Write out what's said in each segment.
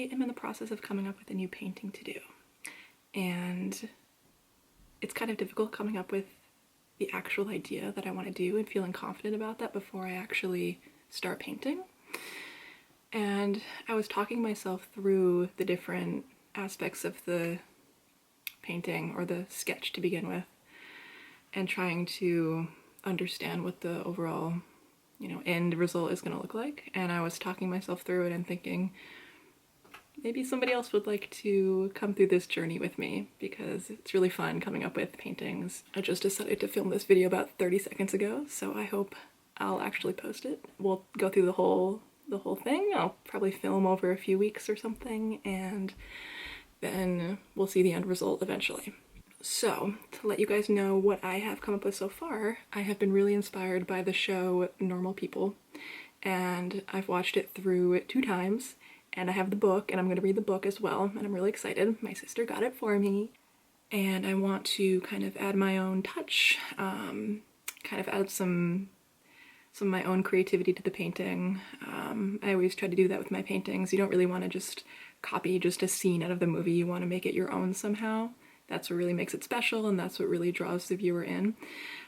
I am in the process of coming up with a new painting to do, and it's kind of difficult coming up with the actual idea that I want to do and feeling confident about that before I actually start painting. And I was talking myself through the different aspects of the painting, or the sketch to begin with, and trying to understand what the overall, end result is going to look like. And I was talking myself through it and thinking, maybe somebody else would like to come through this journey with me, because it's really fun coming up with paintings. I just decided to film this video about 30 seconds ago, so I hope I'll actually post it. We'll go through the whole thing. I'll probably film over a few weeks or something, and then we'll see the end result eventually. So, to let you guys know what I have come up with so far, I have been really inspired by the show Normal People, and I've watched it through 2 times. And I have the book, and I'm going to read the book as well, and I'm really excited. My sister got it for me, and I want to kind of add my own touch, kind of add some of my own creativity to the painting. I always try to do that with my paintings. You don't really want to just copy just a scene out of the movie. You want to make it your own somehow. That's what really makes it special, and that's what really draws the viewer in.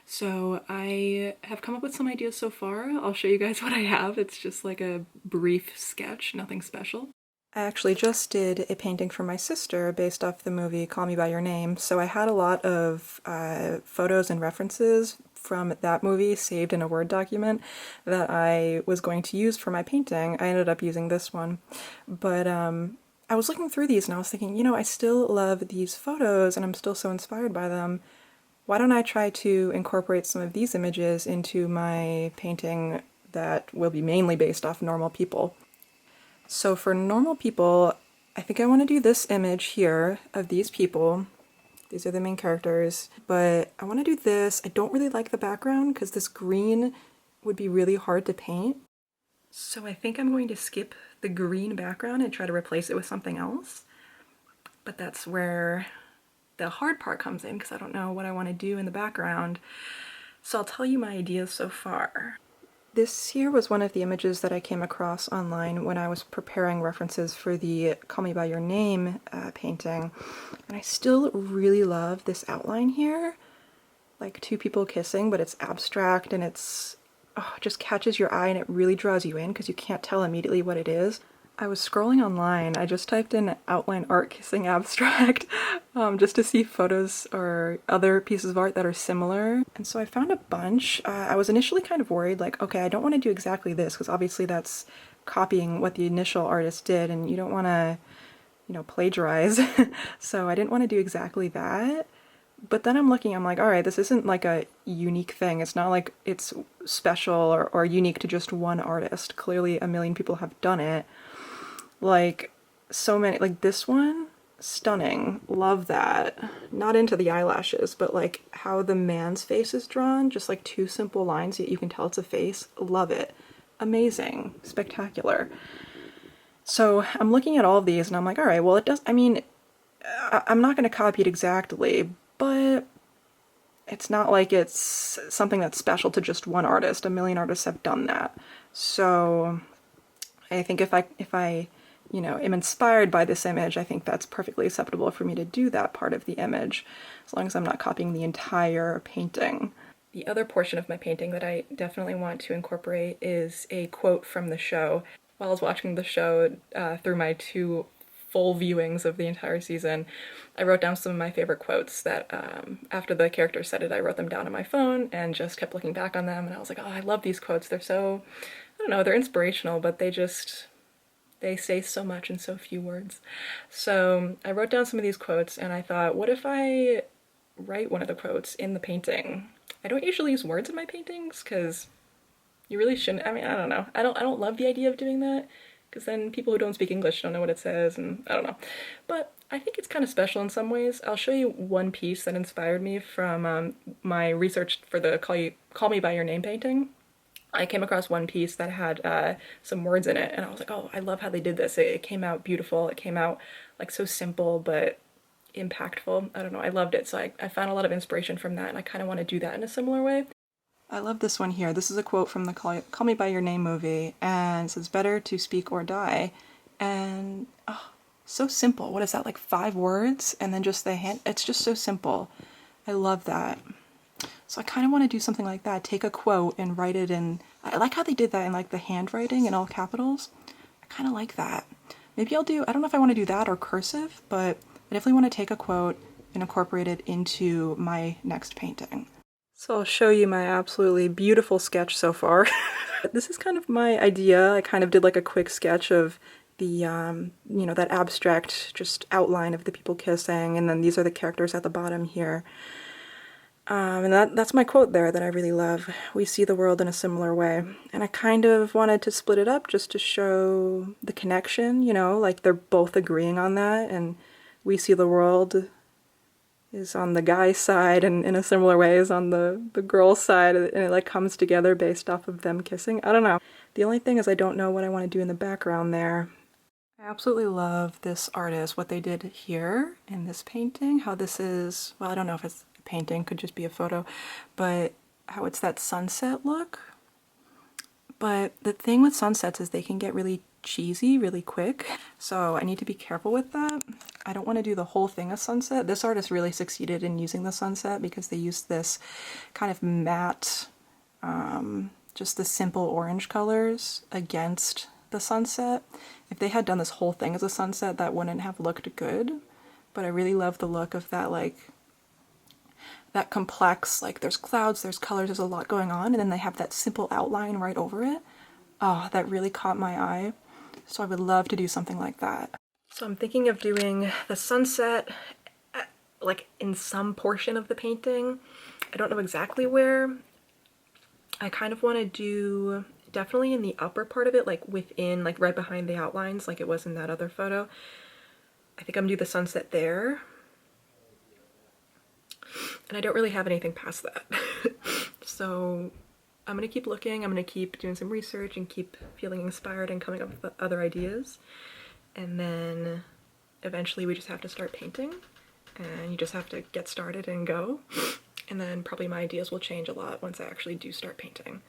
So I have come up with some ideas so far. I'll show you guys what I have. It's just like a brief sketch, nothing special. I actually just did a painting for my sister based off the movie Call Me By Your Name, so I had a lot of photos and references from that movie saved in a Word document that I was going to use for my painting. I ended up using this one, but I was looking through these and I was thinking, I still love these photos and I'm still so inspired by them. Why don't I try to incorporate some of these images into my painting that will be mainly based off Normal People? So for Normal People, I think I want to do this image here of these people. These are the main characters, but I want to do this. I don't really like the background because this green would be really hard to paint. So I think I'm going to skip the green background and try to replace it with something else. But that's where the hard part comes in, because I don't know what I want to do in the background. So I'll tell you my ideas so far. This here was one of the images that I came across online when I was preparing references for the Call Me By Your Name painting. And I still really love this outline here. Like 2 people kissing, but it's abstract and it's just catches your eye and it really draws you in because you can't tell immediately what it is. I was scrolling online, I just typed in outline art kissing abstract just to see photos or other pieces of art that are similar. And so I found a bunch. I was initially kind of worried, like, okay, I don't want to do exactly this because obviously that's copying what the initial artist did and you don't want to, plagiarize. So I didn't want to do exactly that. But then I'm looking, I'm like, all right, this isn't like a unique thing. It's not like it's special or unique to just one artist. Clearly a million people have done it. Like, so many, like this one, stunning. Love that. Not into the eyelashes, but like how the man's face is drawn, just like 2 simple lines that you can tell it's a face. Love it. Amazing. Spectacular. So I'm looking at all of these and I'm like, all right, well it does, I'm not going to copy it exactly, but it's not like it's something that's special to just one artist. A million artists have done that. So I think if I am inspired by this image, I think that's perfectly acceptable for me to do that part of the image, as long as I'm not copying the entire painting. The other portion of my painting that I definitely want to incorporate is a quote from the show. While I was watching the show through my 2 full viewings of the entire season, I wrote down some of my favorite quotes that after the character said it, I wrote them down on my phone and just kept looking back on them, and I was like, oh, I love these quotes. They're so, I don't know, they're inspirational, but they say so much in so few words. So I wrote down some of these quotes and I thought, what if I write one of the quotes in the painting? I don't usually use words in my paintings because you really shouldn't. I don't know. I don't love the idea of doing that, because then people who don't speak English don't know what it says, and I don't know. But I think it's kind of special in some ways. I'll show you one piece that inspired me from my research for the Call Me By Your Name painting. I came across one piece that had some words in it, and I was like, oh, I love how they did this. It came out beautiful. It came out like so simple but impactful. I don't know, I loved it. So I found a lot of inspiration from that, and I kind of want to do that in a similar way. I love this one here. This is a quote from the Call Me By Your Name movie, and it says, "Better to speak or die." And oh, so simple. What is that, like 5 words? And then just the hand, it's just so simple. I love that. So I kind of want to do something like that. Take a quote and write it in, I like how they did that in like the handwriting in all capitals. I kind of like that. Maybe I'll do, I don't know if I want to do that or cursive, but I definitely want to take a quote and incorporate it into my next painting. So I'll show you my absolutely beautiful sketch so far. This is kind of my idea. I kind of did like a quick sketch of the, you know, that abstract just outline of the people kissing, and then these are the characters at the bottom here. And that's my quote there that I really love. We see the world in a similar way. And I kind of wanted to split it up just to show the connection, you know, like they're both agreeing on that, and we see the world is on the guy's side and in a similar way is on the girl's side, and it like comes together based off of them kissing. I don't know. The only thing is I don't know what I want to do in the background there. I absolutely love this artist, what they did here in this painting, how this is, well, I don't know if it's a painting, could just be a photo, but how it's that sunset look. But the thing with sunsets is they can get really cheesy really quick, so I need to be careful with that. I don't want to do the whole thing a sunset. This artist really succeeded in using the sunset because they used this kind of matte, just the simple orange colors against the sunset. If they had done this whole thing as a sunset, that wouldn't have looked good, but I really love the look of that, like that complex, like there's clouds, there's colors, there's a lot going on, and then they have that simple outline right over it. Oh, that really caught my eye. So I would love to do something like that. So I'm thinking of doing the sunset like in some portion of the painting. I don't know exactly where. I kind of want to do definitely in the upper part of it, like within, like right behind the outlines, like it was in that other photo. I think I'm gonna do the sunset there. And I don't really have anything past that. So I'm gonna keep looking, I'm gonna keep doing some research and keep feeling inspired and coming up with other ideas. And then eventually we just have to start painting, and you just have to get started and go. And then probably my ideas will change a lot once I actually do start painting.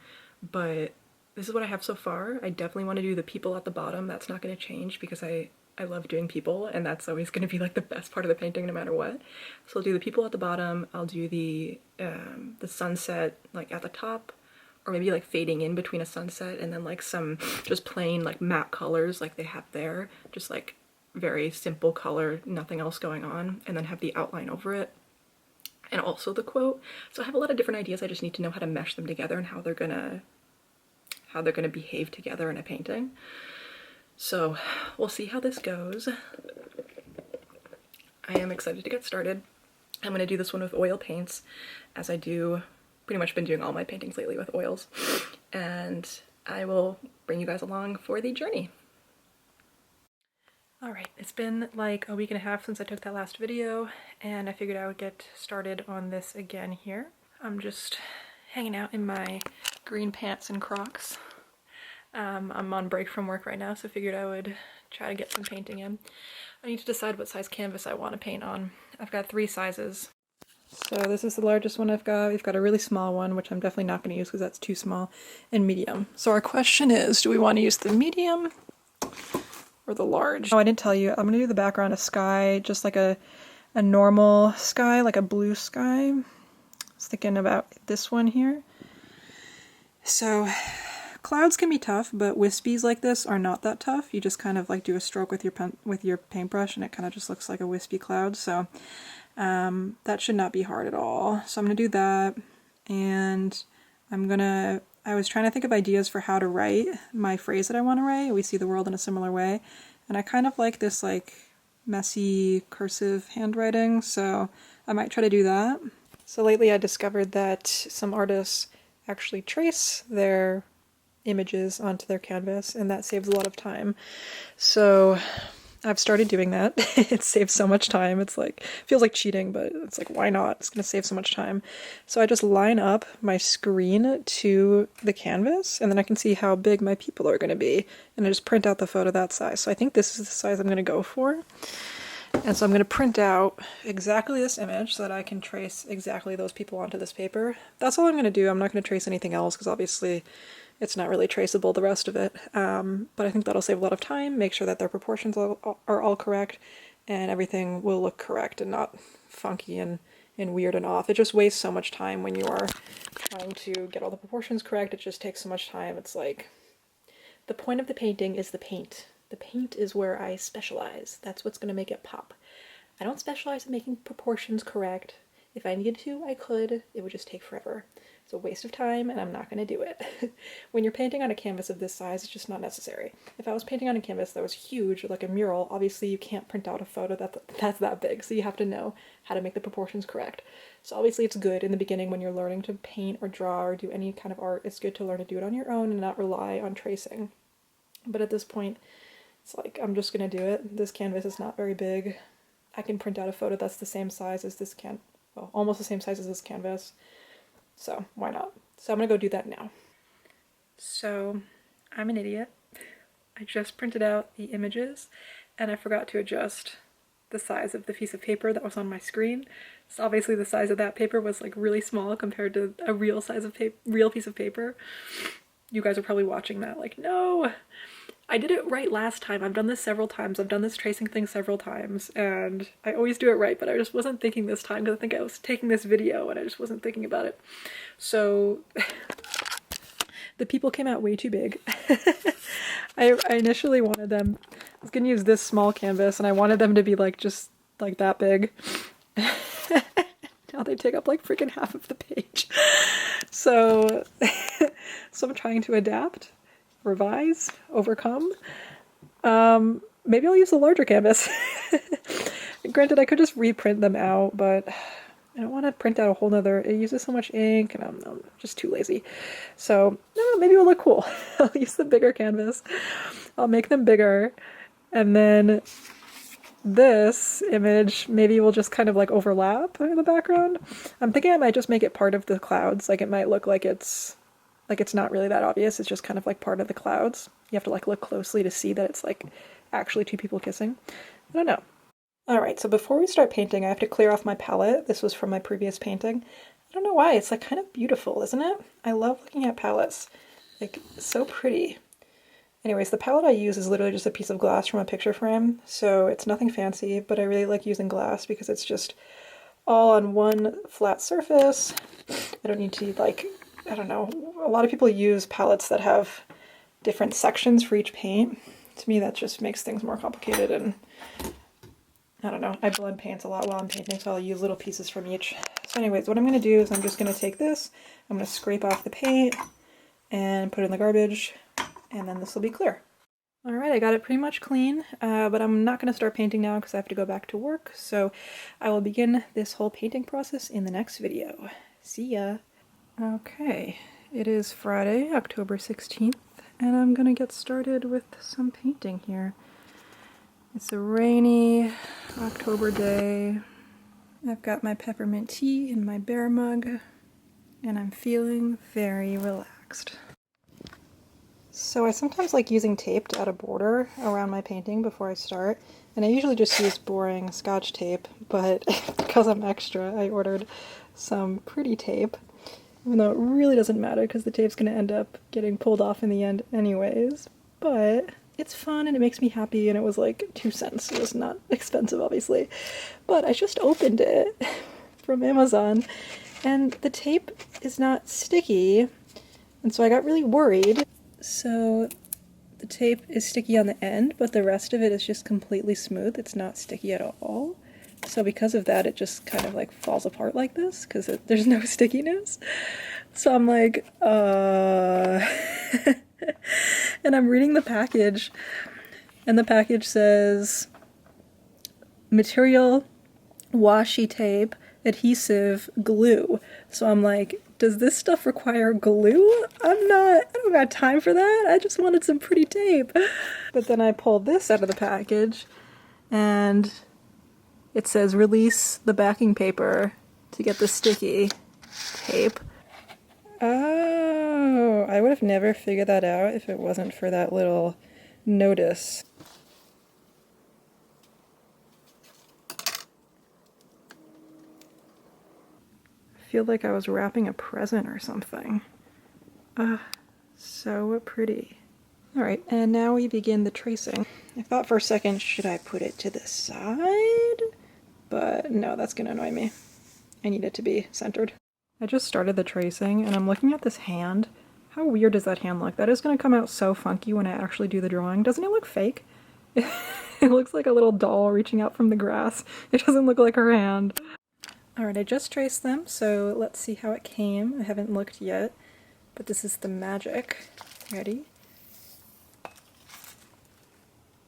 But this is what I have so far. I definitely want to do the people at the bottom. That's not going to change because I love doing people, and that's always going to be like the best part of the painting no matter what. So I'll do the people at the bottom, I'll do the sunset like at the top, or maybe like fading in between a sunset, and then like some just plain like matte colors like they have there, just like very simple color, nothing else going on, and then have the outline over it, and also the quote. So I have a lot of different ideas. I just need to know how to mesh them together and how they're gonna behave together in a painting. So we'll see how this goes. I am excited to get started. I'm gonna do this one with oil paints, as I do pretty much been doing all my paintings lately with oils, and I will bring you guys along for the journey. Alright, it's been like a week and a half since I took that last video, and I figured I would get started on this again here. I'm just hanging out in my green pants and Crocs. I'm on break from work right now, so I figured I would try to get some painting in. I need to decide what size canvas I want to paint on. I've got 3 sizes. So this is the largest one I've got. We've got a really small one, which I'm definitely not going to use because that's too small, and medium. So our question is, do we want to use the medium or the large? Oh, I didn't tell you. I'm going to do the background of sky, just like a normal sky, like a blue sky. I was thinking about this one here. So clouds can be tough, but wispies like this are not that tough. You just kind of like do a stroke with your paintbrush, and it kind of just looks like a wispy cloud. So that should not be hard at all. So I'm gonna do that, and I was trying to think of ideas for how to write my phrase that I want to write. We see the world in a similar way, and I kind of like this like messy cursive handwriting, so I might try to do that. So lately I discovered that some artists actually trace their images onto their canvas, and that saves a lot of time. So I've started doing that. It saves so much time. It's like, feels like cheating, but it's like, why not? It's gonna save so much time. So I just line up my screen to the canvas, and then I can see how big my people are gonna be, and I just print out the photo that size. So I think this is the size I'm gonna go for. And so I'm gonna print out exactly this image so that I can trace exactly those people onto this paper. That's all I'm gonna do. I'm not gonna trace anything else because obviously it's not really traceable, the rest of it. But I think that'll save a lot of time, make sure that their proportions are all correct, and everything will look correct and not funky and weird and off. It just wastes so much time when you are trying to get all the proportions correct. It just takes so much time. It's like, the point of the painting is the paint. The paint is where I specialize. That's what's going to make it pop. I don't specialize in making proportions correct. If I needed to, I could. It would just take forever. It's a waste of time, and I'm not going to do it. When you're painting on a canvas of this size, it's just not necessary. If I was painting on a canvas that was huge, like a mural, obviously you can't print out a photo that's that big, so you have to know how to make the proportions correct. So obviously it's good in the beginning when you're learning to paint or draw or do any kind of art. It's good to learn to do it on your own and not rely on tracing. But at this point, it's like, I'm just going to do it. This canvas is not very big. I can print out a photo that's the same size as this well, almost the same size as this canvas. So why not? So I'm gonna go do that now. So I'm an idiot. I just printed out the images and I forgot to adjust the size of the piece of paper that was on my screen. So obviously the size of that paper was like really small compared to a real size of real piece of paper. You guys are probably watching that like, no! I did it right last time. I've done this several times. I've done this tracing thing several times, and I always do it right, but I just wasn't thinking this time because I think I was taking this video and I just wasn't thinking about it. So the people came out way too big. I initially wanted them, I was gonna use this small canvas and I wanted them to be like just like that big. Now they take up like freaking half of the page. So, so I'm trying to adapt. Revise, overcome. Maybe I'll use the larger canvas. Granted, I could just reprint them out, but I don't want to print out a whole nother. It uses so much ink, and I'm just too lazy. So, no, maybe it'll look cool. I'll use the bigger canvas. I'll make them bigger, and then this image maybe will just kind of like overlap in the background. I'm thinking I might just make it part of the clouds. Like it might look like it's not really that obvious. It's just kind of like part of the clouds. You have to like look closely to see that it's like actually two people kissing. I don't know. All right, so before we start painting, I have to clear off my palette. This was from my previous painting. I don't know why, it's like kind of beautiful, isn't it? I love looking at palettes. Like, so pretty. Anyways, the palette I use is literally just a piece of glass from a picture frame, so it's nothing fancy, but I really like using glass because it's just all on one flat surface. I don't need to like, I don't know, a lot of people use palettes that have different sections for each paint. To me, that just makes things more complicated, and I don't know, I blend paints a lot while I'm painting, so I'll use little pieces from each. So anyways, what I'm going to do is I'm just going to take this, I'm going to scrape off the paint and put it in the garbage, and then this will be clear. Alright, I got it pretty much clean, but I'm not going to start painting now because I have to go back to work, so I will begin this whole painting process in the next video. See ya! Okay, it is Friday, October 16th, and I'm going to get started with some painting here. It's a rainy October day. I've got my peppermint tea in my bear mug, and I'm feeling very relaxed. So I sometimes like using tape to add a border around my painting before I start, and I usually just use boring Scotch tape, but because I'm extra, I ordered some pretty tape, even though it really doesn't matter because the tape's going to end up getting pulled off in the end anyways, but it's fun and it makes me happy, and it was like 2 cents. It was not expensive, obviously, but I just opened it from Amazon, and the tape is not sticky, and so I got really worried. So the tape is sticky on the end, but the rest of it is just completely smooth. It's not sticky at all. So because of that, it just kind of like falls apart like this, because there's no stickiness. So I'm like, and I'm reading the package, and the package says, material, washi tape, adhesive, glue. So I'm like, does this stuff require glue? I don't got time for that. I just wanted some pretty tape. But then I pulled this out of the package, and it says release the backing paper to get the sticky tape. Oh, I would have never figured that out if it wasn't for that little notice. I feel like I was wrapping a present or something. So pretty. Alright, and now we begin the tracing. I thought for a second, should I put it to the side? But no, that's gonna annoy me. I need it to be centered. I just started the tracing and I'm looking at this hand. How weird does that hand look? That is gonna come out so funky when I actually do the drawing. Doesn't it look fake? It looks like a little doll reaching out from the grass. It doesn't look like her hand. Alright, I just traced them, so let's see how it came. I haven't looked yet, but this is the magic. Ready?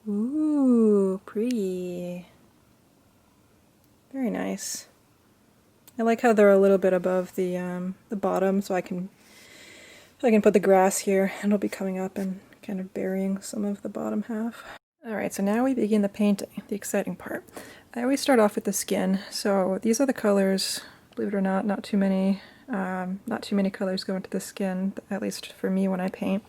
Ooh, pretty. Very nice. I like how they're a little bit above the bottom, so I can put the grass here, and it'll be coming up and kind of burying some of the bottom half. Alright, so now we begin the painting, the exciting part. I always start off with the skin, so these are the colors. Believe it or not, not too many colors go into the skin, at least for me when I paint.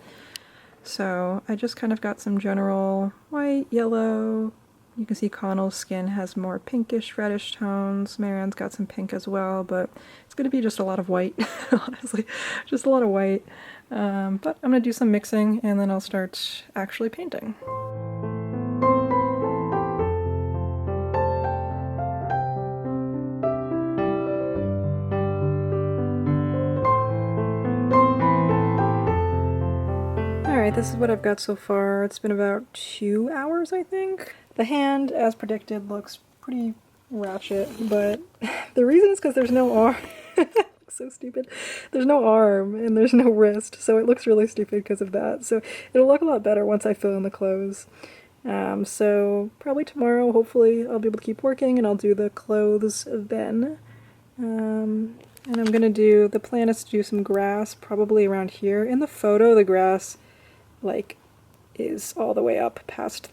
So I just kind of got some general white, yellow. You can see Connell's skin has more pinkish, reddish tones. Marianne's got some pink as well, but it's going to be just a lot of white, honestly. Just a lot of white. But I'm going to do some mixing, and then I'll start actually painting. Alright, this is what I've got so far. It's been about 2 hours, I think. The hand, as predicted, looks pretty ratchet, but the reason is because there's no arm. It looks so stupid. There's no arm and there's no wrist, so it looks really stupid because of that. So it'll look a lot better once I fill in the clothes. So probably tomorrow, hopefully, I'll be able to keep working and I'll do the clothes then. And I'm gonna do, the plan is to do some grass probably around here. In the photo, the grass like is all the way up past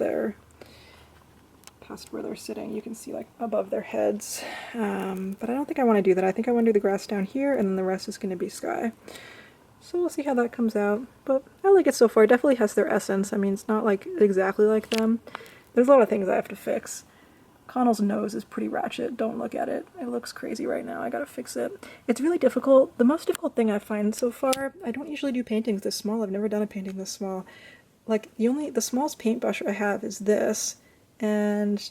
where they're sitting. You can see like above their heads, but I don't think I want to do that. I think I want to do the grass down here and then the rest is going to be sky. So we'll see how that comes out, but I like it so far. It definitely has their essence. I mean, it's not like exactly like them. There's a lot of things I have to fix. Connell's nose is pretty ratchet. Don't look at it. It looks crazy right now. I gotta fix it. It's really difficult. The most difficult thing I find so far, I don't usually do paintings this small. I've never done a painting this small. Like, the smallest paintbrush I have is this, and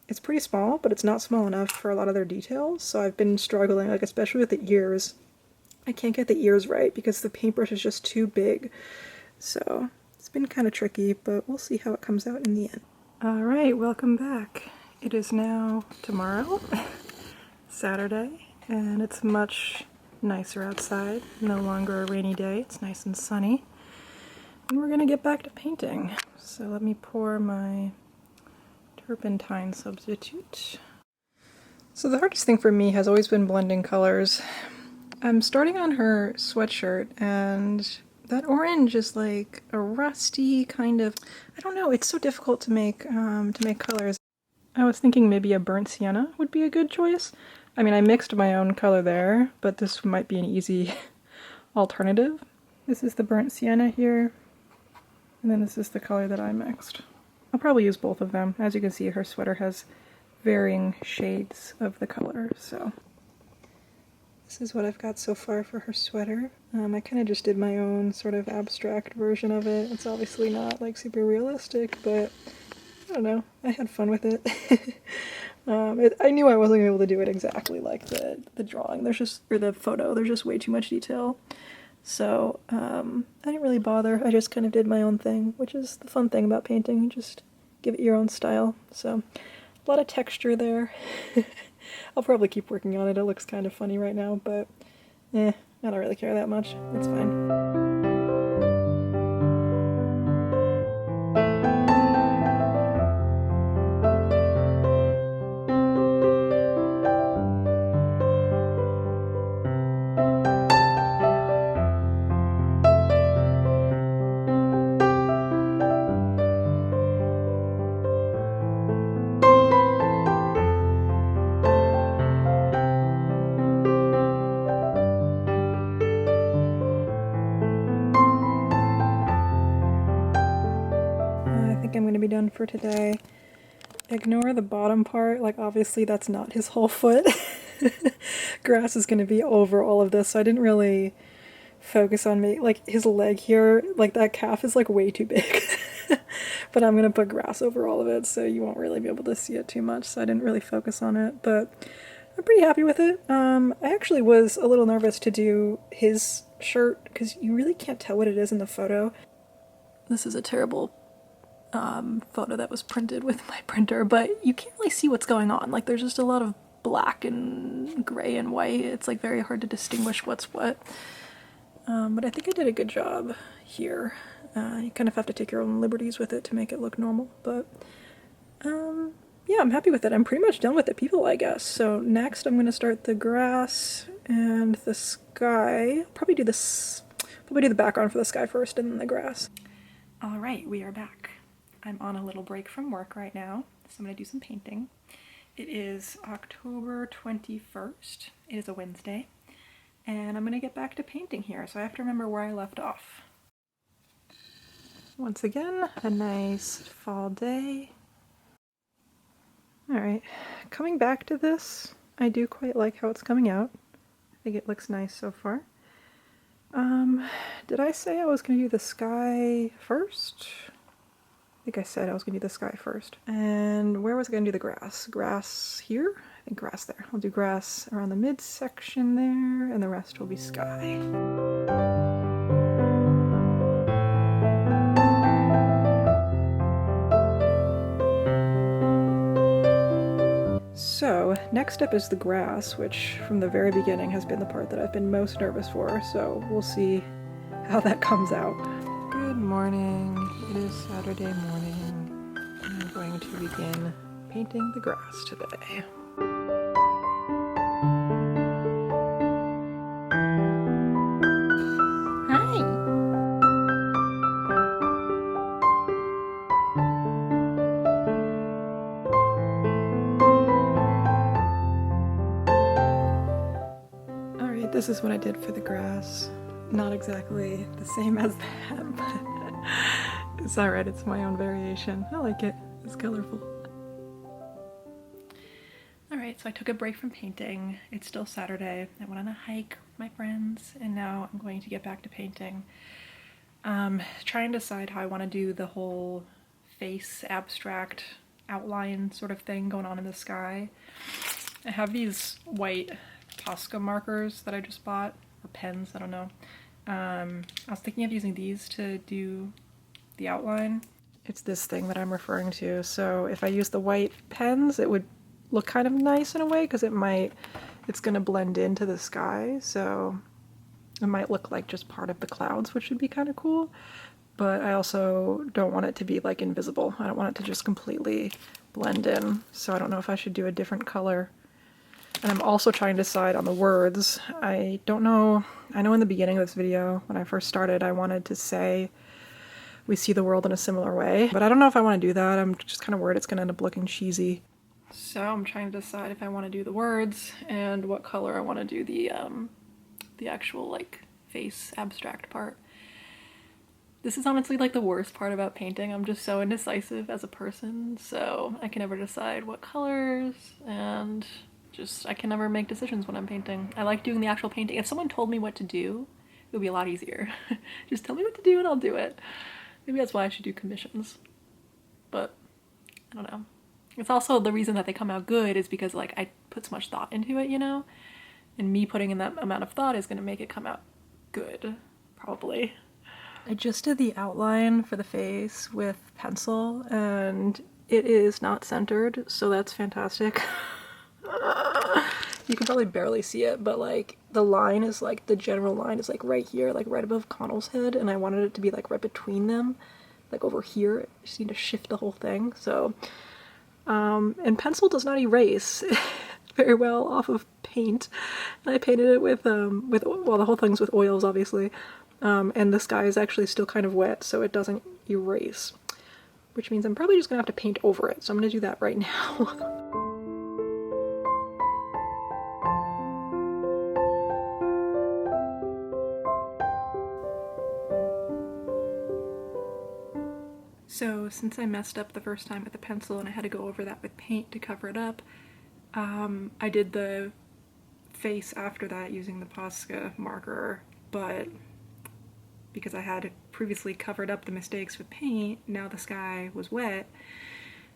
it's pretty small, but it's not small enough for a lot of their details, so I've been struggling, like, especially with the ears. I can't get the ears right because the paintbrush is just too big. So, it's been kind of tricky, but we'll see how it comes out in the end. Alright, welcome back. It is now tomorrow, Saturday, and it's much nicer outside. No longer a rainy day, it's nice and sunny. And we're gonna get back to painting. So let me pour my turpentine substitute. So the hardest thing for me has always been blending colors. I'm starting on her sweatshirt, and that orange is like a rusty kind of, I don't know, it's so difficult to make colors. I was thinking maybe a burnt sienna would be a good choice. I mean, I mixed my own color there, but this might be an easy alternative. This is the burnt sienna here, and then this is the color that I mixed. I'll probably use both of them. As you can see, her sweater has varying shades of the color, so. This is what I've got so far for her sweater. I kind of just did my own sort of abstract version of it. It's obviously not like super realistic, but I don't know, I had fun with it. I knew I wasn't able to do it exactly like the drawing, or the photo, there's just way too much detail. So, I didn't really bother, I just kind of did my own thing, which is the fun thing about painting, just give it your own style. So, a lot of texture there. I'll probably keep working on it, it looks kind of funny right now, but I don't really care that much, it's fine. I'm going to be done for today. Ignore the bottom part, like obviously that's not his whole foot. Grass is going to be over all of this, so I didn't really focus on me, like his leg here, like that calf is like way too big. But I'm gonna put grass over all of it, so you won't really be able to see it too much, so I didn't really focus on it, but I'm pretty happy with it. I actually was a little nervous to do his shirt because you really can't tell what it is in the photo. This is a terrible photo that was printed with my printer, but you can't really see what's going on. Like there's just a lot of black and gray and white. It's like very hard to distinguish what's what. But I think I did a good job here. You kind of have to take your own liberties with it to make it look normal, but yeah, I'm happy with it. I'm pretty much done with the people, I guess. So next I'm going to start the grass and the sky. Probably do the background for the sky first and then the grass. All right, we are back. I'm on a little break from work right now, so I'm going to do some painting. It is October 21st. It is a Wednesday, and I'm going to get back to painting here, so I have to remember where I left off. Once again, a nice fall day. Alright, coming back to this, I do quite like how it's coming out. I think it looks nice so far. Did I say I was going to do the sky first? I think I said I was going to do the sky first. And where was I going to do the grass? Grass here? I think grass there. I'll do grass around the midsection there, and the rest will be sky. So, next up is the grass, which from the very beginning has been the part that I've been most nervous for, so we'll see how that comes out. Good morning. It is Saturday morning. I'm going to begin painting the grass today. This is what I did for the grass. Not exactly the same as that, but it's alright, it's my own variation. I like it, it's colorful. Alright, so I took a break from painting. It's still Saturday. I went on a hike with my friends, and now I'm going to get back to painting. Trying to decide how I want to do the whole face abstract outline sort of thing going on in the sky. I have these white Posca markers that I just bought, or pens, I don't know. I was thinking of using these to do the outline. It's this thing that I'm referring to, so if I use the white pens it would look kind of nice in a way because it's gonna blend into the sky, so it might look like just part of the clouds, which would be kind of cool, but I also don't want it to be like invisible. I don't want it to just completely blend in, so I don't know if I should do a different color. And I'm also trying to decide on the words. I don't know, I know in the beginning of this video, when I first started, I wanted to say, we see the world in a similar way, but I don't know if I want to do that. I'm just kind of worried it's going to end up looking cheesy. So I'm trying to decide if I want to do the words and what color I want to do the actual, like, face abstract part. This is honestly like the worst part about painting. I'm just so indecisive as a person, so I can never decide what colors, and I can never make decisions when I'm painting. I like doing the actual painting. If someone told me what to do, it would be a lot easier. Just tell me what to do and I'll do it. Maybe that's why I should do commissions. But, I don't know. It's also the reason that they come out good is because, like, I put so much thought into it, you know? And me putting in that amount of thought is going to make it come out good, probably. I just did the outline for the face with pencil, and it is not centered, so that's fantastic. You can probably barely see it, but like the line is like, the general line is like right here, like right above Connell's head, and I wanted it to be like right between them, like over here. I just need to shift the whole thing, so and pencil does not erase very well off of paint, and I painted it with well, the whole thing's with oils obviously, and the sky is actually still kind of wet, so it doesn't erase, which means I'm probably just gonna have to paint over it, so I'm gonna do that right now. So since I messed up the first time with the pencil and I had to go over that with paint to cover it up, I did the face after that using the Posca marker, but because I had previously covered up the mistakes with paint. Now the sky was wet,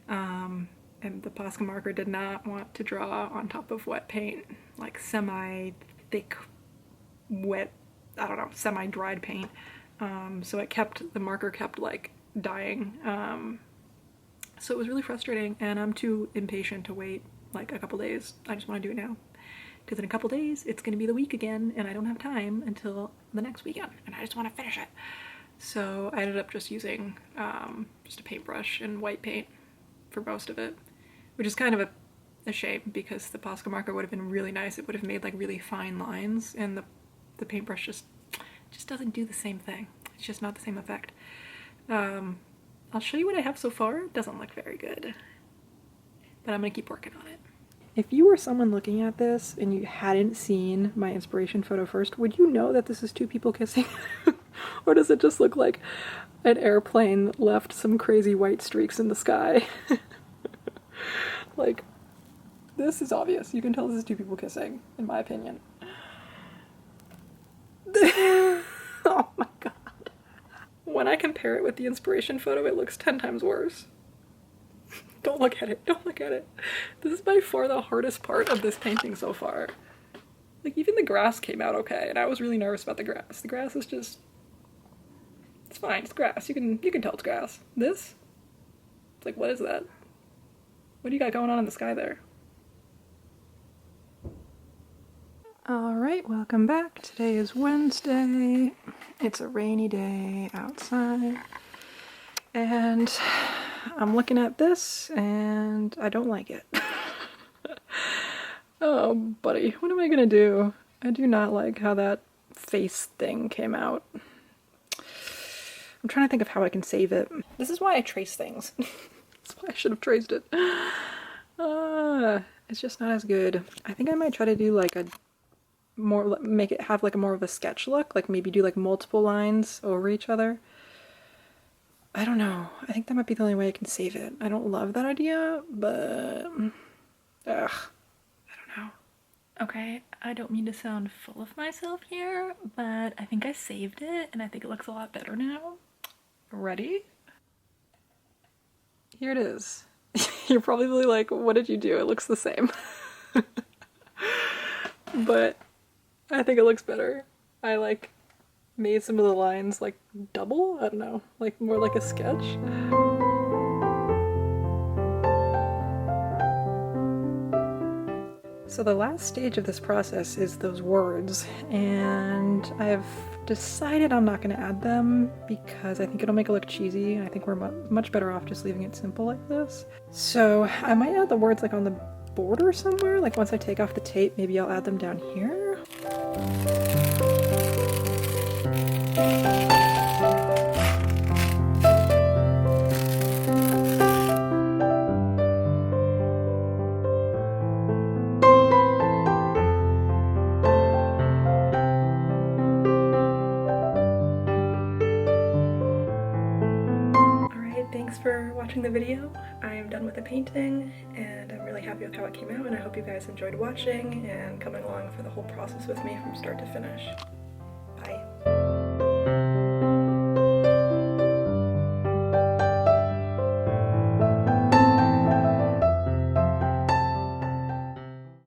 and the Posca marker did not want to draw on top of wet paint, like semi-thick, wet, I don't know, semi-dried paint. So the marker kept like dying. So it was really frustrating, and I'm too impatient to wait like a couple days. I just want to do it now. Because in a couple days, it's going to be the week again, and I don't have time until the next weekend, and I just want to finish it. So I ended up just using just a paintbrush and white paint for most of it, which is kind of a shame, because the Posca marker would have been really nice. It would have made like really fine lines, and the paintbrush just doesn't do the same thing. It's just not the same effect. I'll show you what I have so far. It doesn't look very good, but I'm going to keep working on it. If you were someone looking at this and you hadn't seen my inspiration photo first, would you know that this is two people kissing? Or does it just look like an airplane left some crazy white streaks in the sky? Like, this is obvious. You can tell this is two people kissing, in my opinion. Oh my god. When I compare it with the inspiration photo, it looks 10 times worse. Don't look at it. Don't look at it. This is by far the hardest part of this painting so far. Like, even the grass came out okay, and I was really nervous about the grass. The grass is just... It's fine. It's grass. You can tell it's grass. This? It's like, what is that? What do you got going on in the sky there? Alright, welcome back. Today is Wednesday. It's a rainy day outside. And I'm looking at this, and I don't like it. Oh, buddy, what am I gonna do? I do not like how that face thing came out. I'm trying to think of how I can save it. This is why I trace things. That's why I should have traced it. It's just not as good. I think I might try to do like make it have like a more of a sketch look, like maybe do like multiple lines over each other. I don't know. I think that might be the only way I can save it. I don't love that idea, but... Ugh. I don't know. Okay, I don't mean to sound full of myself here, but I think I saved it, and I think it looks a lot better now. Ready? Here it is. You're probably like, what did you do? It looks the same. But I think it looks better. I like... made some of the lines like double? I don't know, like more like a sketch. So the last stage of this process is those words, and I've decided I'm not going to add them because I think it'll make it look cheesy, and I think we're much better off just leaving it simple like this. So I might add the words like on the border somewhere, like once I take off the tape, maybe I'll add them down here. Thanks for watching the video. I am done with the painting, and I'm really happy with how it came out, and I hope you guys enjoyed watching and coming along for the whole process with me from start to finish.